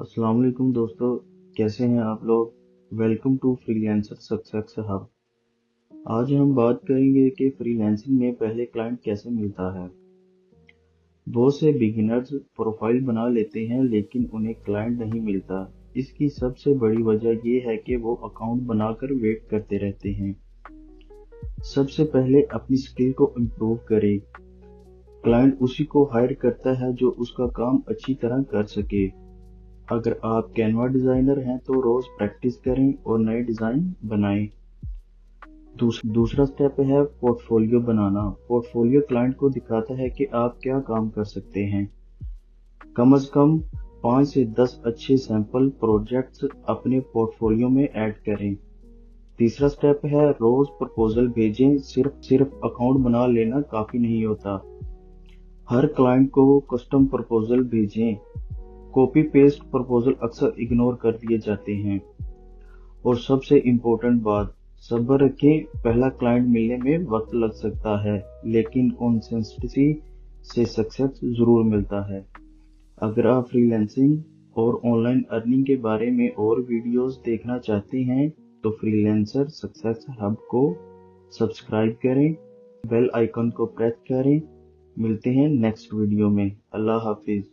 अस्सलाम वालेकुम दोस्तों, कैसे हैं आप लोग। Welcome to freelancer success hub. आज हम बात करेंगे कि फ्रीलांसिंग में पहले क्लाइंट कैसे मिलता है। बहुत से बिगिनर्स प्रोफाइल बना लेते हैं लेकिन उन्हें क्लाइंट नहीं मिलता। इसकी सबसे बड़ी वजह ये है कि वो अकाउंट बनाकर वेट करते रहते हैं। सबसे पहले अपनी स्किल को इम्प्रूव करें। क्लाइंट उसी को हायर करता है जो उसका काम अच्छी तरह कर सके। अगर आप कैनवा डिजाइनर हैं तो रोज प्रैक्टिस करें और नए डिजाइन बनाएं। दूसरा स्टेप है पोर्टफोलियो बनाना। पोर्टफोलियो क्लाइंट को दिखाता है कि आप क्या काम कर सकते हैं। कम से कम 5 से 10 अच्छे सैंपल प्रोजेक्ट्स अपने पोर्टफोलियो में ऐड करें। तीसरा स्टेप है रोज प्रपोजल भेजें। सिर्फ अकाउंट बना लेना काफी नहीं होता। हर क्लाइंट को कस्टम प्रपोजल भेजें। कॉपी पेस्ट प्रपोजल अक्सर इग्नोर कर दिए जाते हैं। और सबसे इम्पोर्टेंट बात, सब्र रखें। पहला क्लाइंट मिलने में वक्त लग सकता है लेकिन कंसिस्टेंसी से सक्सेस जरूर मिलता है। अगर आप फ्रीलांसिंग और ऑनलाइन अर्निंग के बारे में और वीडियोस देखना चाहते हैं तो फ्रीलांसर सक्सेस हब को सब्सक्राइब करें, बेल आइकन को प्रेस करें। मिलते हैं नेक्स्ट वीडियो में। अल्लाह हाफिज।